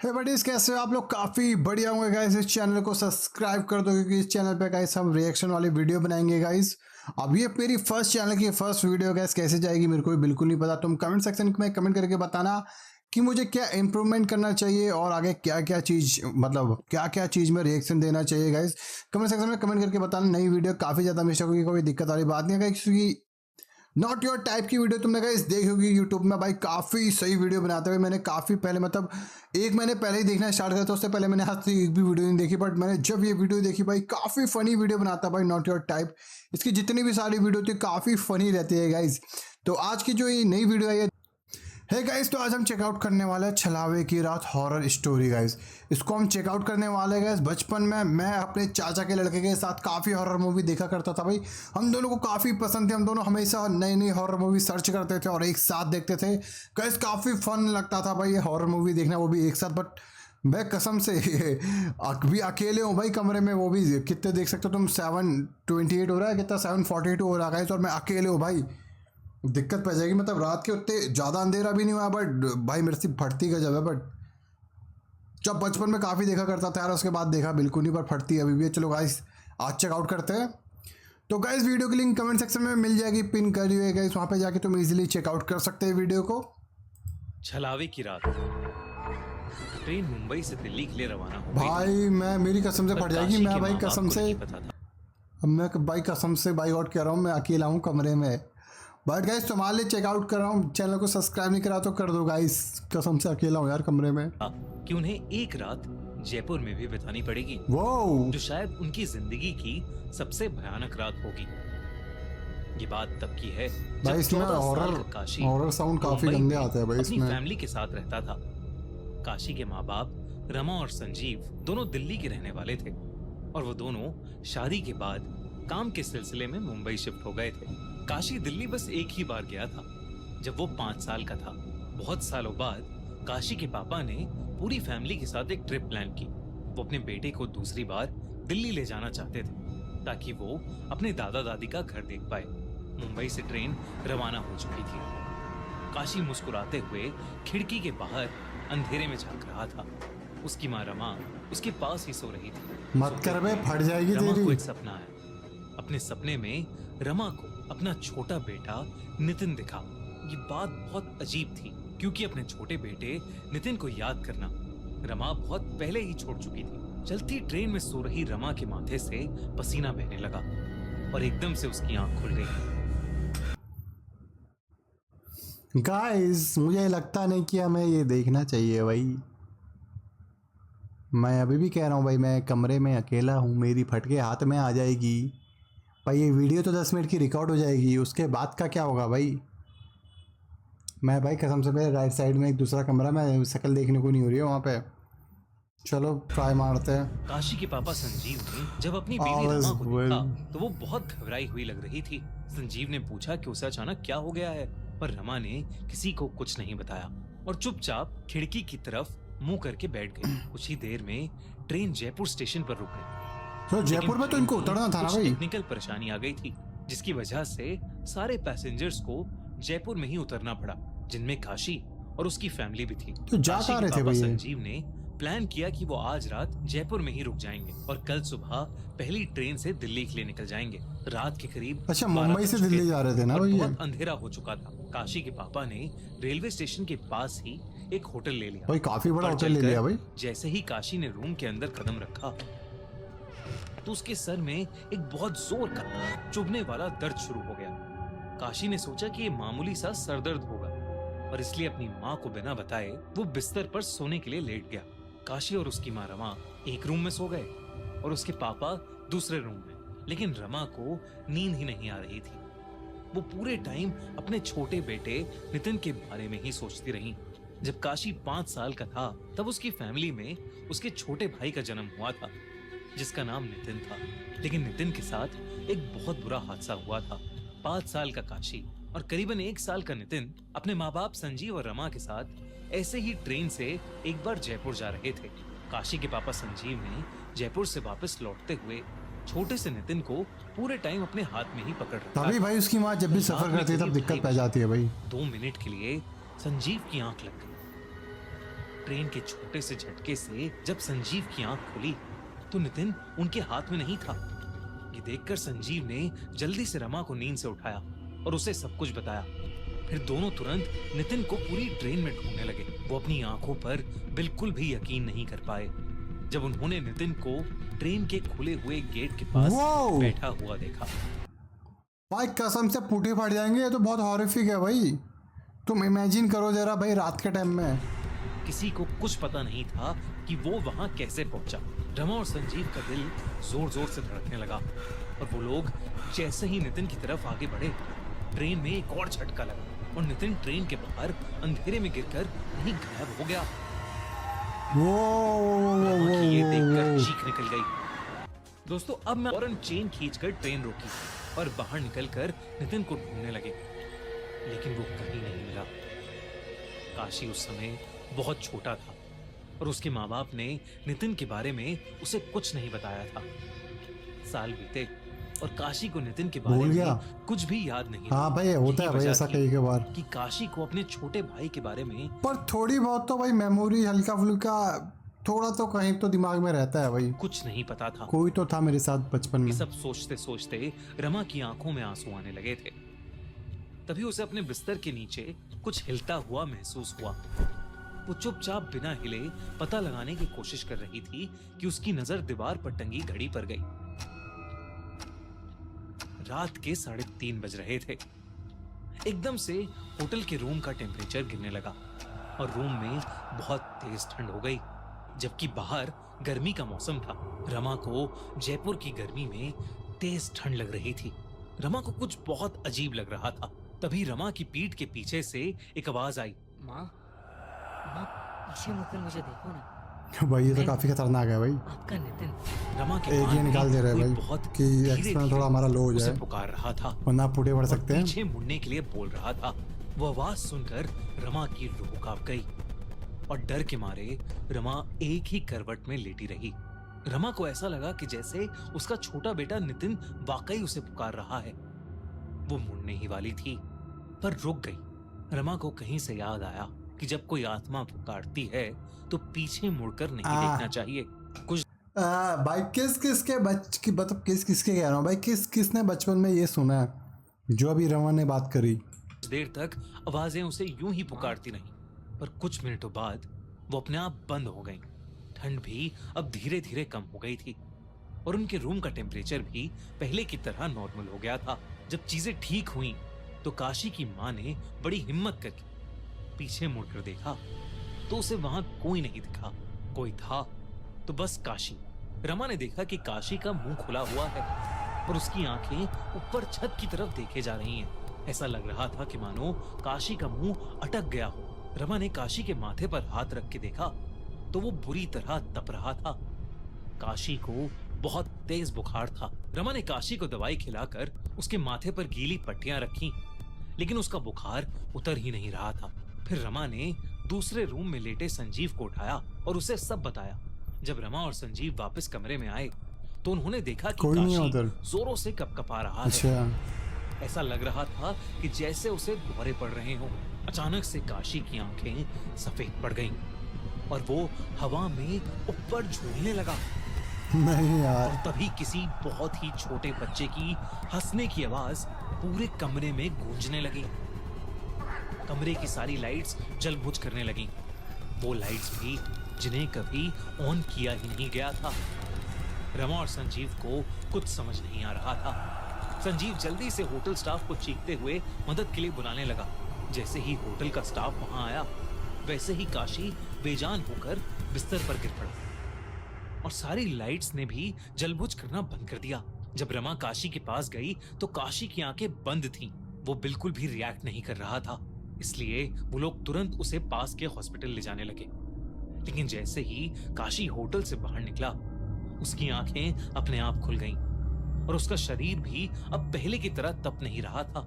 हे buddies, कैसे हो आप लोग? काफ़ी बढ़िया होंगे गाइस। इस चैनल को सब्सक्राइब कर दो क्योंकि इस चैनल पे गाइस हम रिएक्शन वाली वीडियो बनाएंगे गाइस। अब ये मेरी फर्स्ट चैनल की फर्स्ट वीडियो गाइस, कैसे जाएगी मेरे को भी बिल्कुल नहीं पता। तुम कमेंट सेक्शन में कमेंट करके बताना कि मुझे क्या इंप्रूवमेंट करना चाहिए और आगे क्या क्या चीज़, मतलब क्या क्या चीज़ में रिएक्शन देना चाहिए गाइस। कमेंट सेक्शन में कमेंट करके बताना। नई वीडियो काफ़ी ज़्यादा मिस्टेक होगी, कोई दिक्कत वाली बात नहीं है गाइस, क्योंकि नॉट योर टाइप की वीडियो तुमने गाइस देखी होगी यूट्यूब में। भाई काफ़ी सही वीडियो बनाते हुए मैंने काफ़ी पहले, मतलब एक महीने पहले ही देखना स्टार्ट किया था। उससे पहले मैंने आज तक एक भी वीडियो नहीं देखी, बट मैंने जब ये वीडियो देखी भाई काफ़ी फनी वीडियो बनाता है भाई नॉट योर टाइप। इसकी जितनी भी सारी वीडियो थी काफ़ी फनी रहती है गाइस। तो आज की जो ये नई वीडियो है है गाइस, तो आज हम चेकआउट करने वाले हैं छलावे की रात हॉरर स्टोरी गाइस। इसको हम चेकआउट करने वाले हैं गाइस। बचपन में मैं अपने चाचा के लड़के के साथ काफ़ी हॉरर मूवी देखा करता था भाई। हम दोनों को काफ़ी पसंद थी, हम दोनों हमेशा नई नई हॉरर मूवी सर्च करते थे और एक साथ देखते थे गाइस। काफ़ी फन लगता था भाई ये हॉरर मूवी देखना, वो भी एक साथ। बट मैं कसम से अभी अकेले हूँ भाई कमरे में, वो भी कितने देख सकते हो तुम, 7:28 हो रहा है, कितना 7:42 हो रहा है, और मैं अकेले हूँ भाई। दिक्कत पड़ जाएगी, मतलब रात के उतने ज़्यादा अंधेरा भी नहीं हुआ, बट भाई मेरे से फटती का जब है। बट जब बचपन में काफ़ी देखा करता था यार, उसके बाद देखा बिल्कुल नहीं, पर फटती अभी भी है। चलो गाइस आज चेकआउट करते हैं। तो गाइस वीडियो की लिंक कमेंट सेक्शन में मिल जाएगी, पिन करी हुई है गाइस, वहाँ पे जाके तुम इजीली चेकआउट कर सकते हैं वीडियो को। छलावे की रात ट्रेन मुंबई से दिल्ली के लिए रवाना हो गई। भाई मैं, मेरी कसम से फट जाएगी। मैं भाई कसम से, पता था। अब मैं भाई कसम से बाई आउट कह रहा हूँ, मैं अकेला हूँ कमरे में। बट गाइस तुम्हारे लिए चेकआउट कर रहा हूँ, चैनल को सब्सक्राइब नहीं करा तो कर दो गाइस। कसम से अकेला हूँ यार कमरे में। कि उन्हें एक रात जयपुर में भी बितानी पड़ेगी, वो जो शायद उनकी जिंदगी की सबसे भयानक रात होगी। ये बात तब की है भाई इसमें हॉरर साउंड काफी गंदे आते हैं भाई अपनी इसमें। फैमिली के साथ रहता था। काशी के माँ बाप रमा और संजीव दोनों दिल्ली के रहने वाले थे और वो दोनों शादी के बाद काम के सिलसिले में मुंबई शिफ्ट हो गए थे। काशी दिल्ली बस एक ही बार गया था, जब वो 5 साल का था। बहुत सालों बाद काशी के पापा ने पूरी फैमिली के साथ एक ट्रिप प्लान की। वो अपने बेटे को दूसरी बार दिल्ली ले जाना चाहते थे ताकि वो अपने दादा दादी का घर देख पाए। मुंबई से ट्रेन रवाना हो चुकी थी। काशी मुस्कुराते हुए खिड़की के बाहर अंधेरे में झांक रहा था। उसकी माँ रमा उसके पास ही सो रही थी। मत कर बे, फट जाएगी रमा तेरी। को एक सपना आया। अपने सपने में रमा को अपना छोटा बेटा नितिन दिखा। ये बात बहुत अजीब थी क्योंकि अपने छोटे बेटे नितिन को याद करना रमा बहुत पहले ही छोड़ चुकी थी। चलती ट्रेन में सो रही रमा के माथे से पसीना बहने लगा और एकदम से उसकी आंख खुल गई। गाइस मुझे लगता नहीं कि हमें ये देखना चाहिए भाई। मैं अभी भी कह रहा हूँ भाई, मैं कमरे में अकेला हूँ, मेरी फटके हाथ में आ जाएगी भाई। ये वीडियो तो 10 मिनट की रिकॉर्ड हो जाएगी, उसके बाद का क्या होगा भाई। मैं भाई कसम से, मेरे राइट साइड में एक दूसरा कमरा में शक्ल देखने को नहीं हो रही है वहाँ पे। चलो ट्राई मारते हैं। काशी के पापा संजीव ने जब अपनी बीवी रमा को देखा तो वो बहुत घबराई हुई लग रही थी। संजीव ने पूछा कि उसे अचानक क्या हो गया है, पर रमा ने किसी को कुछ नहीं बताया और चुपचाप खिड़की की तरफ मुंह करके बैठ गई। कुछ ही देर में ट्रेन जयपुर स्टेशन पर रुक गई। तो जयपुर में तो इनको उतरना था ना भाई। टेक्निकल परेशानी आ गई थी जिसकी वजह से सारे पैसेंजर्स को जयपुर में ही उतरना पड़ा, जिनमें काशी और उसकी फैमिली भी थी। तो जा कहाँ रहे थे भाई? संजीव ने प्लान किया कि वो आज रात जयपुर में ही रुक जाएंगे और कल सुबह पहली ट्रेन से दिल्ली के लिए निकल जाएंगे। रात के करीब अच्छा, मुंबई से दिल्ली जा रहे थे ना भाई? बहुत अंधेरा हो चुका था। काशी के पापा ने रेलवे स्टेशन के पास ही एक होटल ले लिया भाई, काफी बड़ा होटल ले लिया भाई। जैसे ही काशी ने रूम के अंदर कदम रखा तो उसके सर में एक बहुत जोर का चुभने वाला दर्द शुरू हो गया। काशी ने सोचा कि ये मामूली सा सरदर्द होगा और इसलिए अपनी माँ को बिना बताए वो बिस्तर पर सोने के लिए लेट गया। काशी और उसकी माँ रमा एक रूम में सो गए और उसके पापा दूसरे रूम में, लेकिन रमा को नींद ही नहीं आ रही थी। वो पूरे टाइम अपने छोटे बेटे नितिन के बारे में ही सोचती रही। जब काशी 5 साल का था तब उसकी फैमिली में उसके छोटे भाई का जन्म हुआ था जिसका नाम नितिन था। लेकिन नितिन के साथ एक बहुत बुरा हादसा हुआ था। 5 साल का काशी और करीबन 1 साल का नितिन अपने माँ बाप संजीव और रमा के साथ ऐसे ही ट्रेन से एक बार जयपुर जा रहे थे। काशी के पापा संजीव ने जयपुर से वापस लौटते हुए छोटे से नितिन को पूरे टाइम अपने हाथ में ही पकड़ रखा। तभी भाई उसकी माँ जब भी सफर करती है तब दिक्कत पै जाती है भाई। 2 मिनट के लिए संजीव की आंख लग गई ट्रेन के छोटे से झटके से जब संजीव की आंख खुली तो नितिन उनके हाथ में नहीं था। ये देखकर संजीव ने जल्दी से रमा को नींद से उठाया और उसे सब कुछ बताया। फिर दोनों तुरंत नितिन को पूरी ट्रेन में ढूंढने लगे। वो अपनी आंखों पर बिल्कुल भी यकीन नहीं कर पाए जब उन्होंने नितिन को ट्रेन के खुले हुए गेट के पास Wow! बैठा हुआ देखा। भाई कसम से पुटे फट जाएंगे, ये तो बहुत हॉरिफिक है भाई। तुम इमेजिन करो जरा भाई, रात के टाइम में। किसी को कुछ पता नहीं था कि वो वहां कैसे पहुंचा। रमा और संजीव का दिल जोर जोर से धड़कने लगा और वो लोग जैसे ही नितिन की तरफ आगे बढ़े, ट्रेन में एक और झटका लगा और नितिन ट्रेन के बाहर अंधेरे में गिरकर कहीं गायब हो गया। रमा की ये देखकर चीख निकल गई। दोस्तों, अब मैं फौरन चेन खींचकर ट्रेन रोकी और बाहर निकलकर नितिन को ढूंढने लगे, लेकिन वो कहीं नहीं मिला। काशी उस समय बहुत छोटा था और उसके माँ बाप ने नितिन के बारे में उसे कुछ नहीं बताया था। साल बीते और काशी को नितिन के बारे भूल गया। में कुछ भी याद नहीं। हाँ भाई, होता है भाई ऐसा कई के बार कि काशी को अपने छोटे भाई के बारे में पर थोड़ी बहुत तो भाई मेमोरी हल्का फुल्का थोड़ा तो कहीं तो दिमाग में रहता है भाई। कुछ नहीं पता था। कोई तो था मेरे साथ बचपन में। ये सब सोचते सोचते रमा की आंखों में आंसू आने लगे थे। तभी उसे अपने बिस्तर के नीचे कुछ हिलता हुआ महसूस हुआ। वो चुपचाप बिना हिले पता लगाने की कोशिश कर रही थी कि उसकी नजर दीवार पर टंगी घड़ी पर गई। रात के 3:30 बज रहे थे। एकदम से होटल के रूम का टेम्परेचर गिरने लगा और रूम में बहुत तेज ठंड हो गई, जबकि बाहर गर्मी का मौसम था। रमा को जयपुर की गर्मी में तेज ठंड लग रही थी। रमा को कुछ बहुत अजीब लग रहा था। तभी रमा की पीठ के पीछे से एक आवाज आई, माँ, माँ पीछे मुड़कर मुझे देखो ना। भाई ये तो काफी खतरनाक है भाई। आपका नितिन। रमा के एक कान ये में निकाल दे रहे कोई भाई बहुत कि धीरे एक्सपेरिमेंट धीरे थोड़ा हमारा लो हो उसे जाए, पुकार रहा था वरना आप पुटे पड़ और सकते हैं। पीछे मुड़ने के लिए बोल रहा था। वो आवाज सुनकर रमा की रूह कांप गई और डर के मारे रमा एक ही करवट में लेटी रही। रमा को ऐसा लगा कि जैसे उसका छोटा बेटा नितिन वाकई उसे पुकार रहा है। वो मुड़ने ही वाली थी पर रुक गई। रमा को कहीं से याद आया कि जब कोई आत्मा पुकारती है तो पीछे मुड़कर नहीं देखना चाहिए। कुछ भाई किस किसके मतलब किस किसके कह रहा हूँ भाई, किस किसने बचपन में ये सुना है जो अभी रमन ने बात करी। देर तक आवाजें उसे यूं ही पुकारती रहीं, पर कुछ मिनटों बाद वो अपने आप बंद हो गईं। ठंड भी अब धीरे धीरे कम हो गई थी और उनके रूम का टेम्परेचर भी पहले की तरह नॉर्मल हो गया था। जब चीजें ठीक हुई तो काशी की माँ ने बड़ी हिम्मत करके पीछे मुड़कर देखा तो उसे वहां कोई नहीं दिखा। कोई था तो बस काशी। रमा ने देखा कि काशी का मुंह खुला हुआ है और उसकी आंखें ऊपर छत की तरफ देखे जा रही हैं। ऐसा लग रहा था कि मानो काशी का मुंह अटक गया हो। रमा ने काशी के माथे पर हाथ रख के देखा तो वो बुरी तरह तप रहा था। काशी को बहुत तेज बुखार था। रमा ने काशी को दवाई खिलाकर उसके माथे पर गीली पट्टियां रखी, लेकिन उसका बुखार उतर ही नहीं रहा था। फिर रमा ने दूसरे रूम में लेटे संजीव को उठाया और उसे सब बताया। जब रमा और संजीव वापस कमरे में आए तो उन्होंने देखा कि कोई नहीं काशी उधर। जोरों से कपकपा रहा है। अच्छा, ऐसा लग रहा था कि जैसे उसे दौरे पड़ रहे हों। अचानक से काशी की आंखें सफेद पड़ गईं और वो हवा में ऊपर झूलने लगा। नहीं यार। और तभी किसी बहुत ही छोटे बच्चे की हंसने की आवाज पूरे कमरे में गूंजने लगी। कमरे की सारी लाइट्स जल-बुझ करने लगी, वो लाइट्स भी जिन्हें कभी ऑन किया ही नहीं गया था। रमा और संजीव को कुछ समझ नहीं आ रहा था। संजीव जल्दी से होटल स्टाफ को चीखते हुए मदद के लिए बुलाने लगा। जैसे ही होटल का स्टाफ वहां आया, वैसे ही काशी बेजान होकर बिस्तर पर गिर पड़ा और सारी लाइट्स ने भी जलबुझ करना बंद कर दिया। जब रमा काशी के पास गई तो काशी की आंखें बंद थीं। वो बिल्कुल भी रिएक्ट नहीं कर रहा था, इसलिए वो लोग तुरंत उसे पास के हॉस्पिटल ले जाने लगे। लेकिन जैसे ही काशी होटल से बाहर निकला, उसकी आंखें अपने आप खुल गईं और उसका शरीर भी अब पहले की तरह तप नहीं रहा था।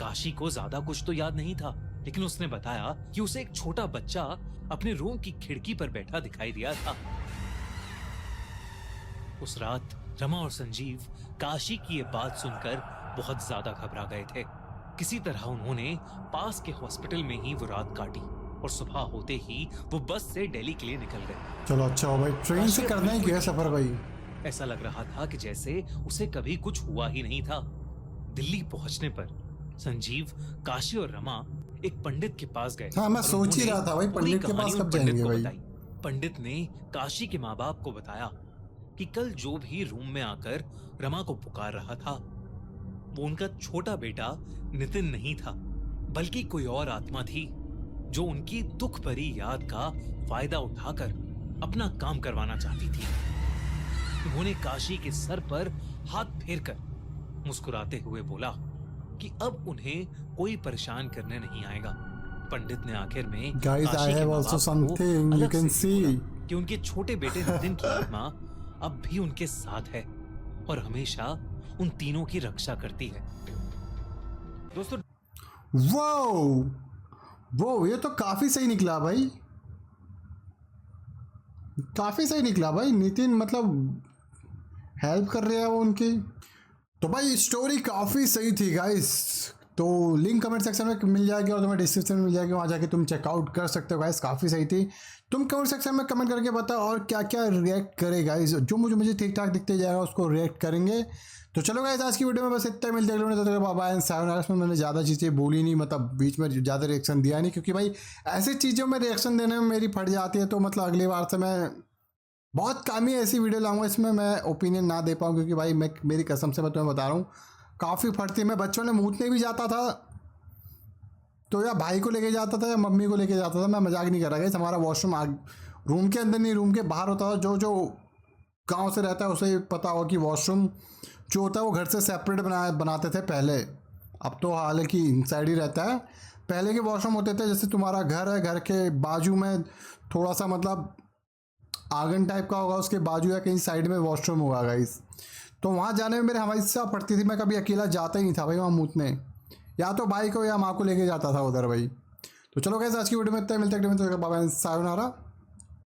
काशी को ज्यादा कुछ तो याद नहीं था, लेकिन उसने बताया कि उसे एक छोटा बच्चा अपने रूम की खिड़की पर बैठा दिखाई दिया था। उस रात रमा और संजीव काशी की ये बात सुनकर बहुत ज्यादा घबरा गए थे। किसी तरह उन्होंने पास के हॉस्पिटल में ही वो रात काटी और सुबह होते ही वो बस से दिल्ली के लिए निकल गए। चलो अच्छा हो भाई, ट्रेन से काशी करना ही बिल्कुल क्या ठीक सफर था। भाई। ऐसा लग रहा था कि जैसे उसे कभी कुछ हुआ ही नहीं था। दिल्ली पहुंचने पर संजीव, काशी और रमा एक पंडित के पास गए। हाँ, मैं और सोच ही उन्होंने रहा था भाई, पूरी पंडित के कहानी पास उन कब पंडित जाएंगे को भाई। बताई। पंडित ने काशी के माँ बाप को बताया कि कल जो भी रूम में आकर रमा को पुकार रहा था, वो उनका छोटा बेटा नितिन नहीं था, बल्कि कोई और आत्मा थी जो उनकी दुख भरी याद का फायदा उठाकर अपना काम करवाना चाहती थी। उन्होंने काशी के सर पर हाथ फेरकर मुस्कुराते हुए बोला कि अब उन्हें कोई परेशान करने नहीं आएगा। पंडित ने आखिर में Guys, I काशी के have माँ also बाप को something you अलग can से ये see. बोला कि उनके छोटे बेटे नितिन की आत्मा अब भी उनके साथ है और हमेशा उन तीनों की रक्षा करती है। दोस्तों, वो ये तो काफी सही निकला भाई, काफी सही निकला भाई। नितिन मतलब हेल्प कर रहे हैं वो उनकी। तो भाई स्टोरी काफ़ी सही थी गाइस। तो लिंक कमेंट सेक्शन में मिल जाएगी और तुम्हें डिस्क्रिप्शन में मिल जाएगी, वहाँ जाके तुम चेकआउट कर सकते हो गाइस। काफ़ी सही थी। तुम कमेंट सेक्शन में कमेंट करके बताओ और क्या क्या रिएक्ट करे गाइस। जो मुझे ठीक ठाक दिखते जाएगा उसको रिएक्ट करेंगे। तो चलो गाइस, आज की वीडियो में बस इतना मिलते हैं। तो बाबा एंड सायोनारा में मैंने ज़्यादा चीज़ें बोली नहीं, मतलब बीच में ज़्यादा रिएक्शन दिया नहीं, क्योंकि भाई ऐसी चीज़ों में रिएक्शन देने में मेरी फट जाती है। तो मतलब अगली बार से मैं बहुत कम ही ऐसी वीडियो लाऊंगा इसमें मैं ओपिनियन ना दे पाऊँ, क्योंकि भाई मैं मेरी कसम से मैं तुम्हें बता रहा हूँ काफ़ी फटती है। मैं बच्चों ने मूतने भी जाता था तो या भाई को लेके जाता था या मम्मी को लेके जाता था, मैं मजाक नहीं कर रहा गाइस। हमारा वॉशरूम रूम के अंदर नहीं, रूम के बाहर होता था। जो गांव से रहता है उसे पता होगा कि वॉशरूम जो होता है वो घर से सेपरेट बनाते थे पहले। अब तो हालांकि इनसाइड ही रहता है। पहले के वॉशरूम होते थे जैसे तुम्हारा घर है, घर के बाजू में थोड़ा सा मतलब आंगन टाइप का होगा, उसके बाजू या कहीं साइड में वॉशरूम होगा गाइस। तो वहाँ जाने में मेरे हमेशा पड़ती थी। मैं कभी अकेला जाता ही नहीं था भाई वहाँ मूतने, या तो भाई को या माँ को लेके जाता था उधर भाई। तो चलो गाइस, आज की वीडियो में इतना, मिलते हैं बाबा सायोनारा।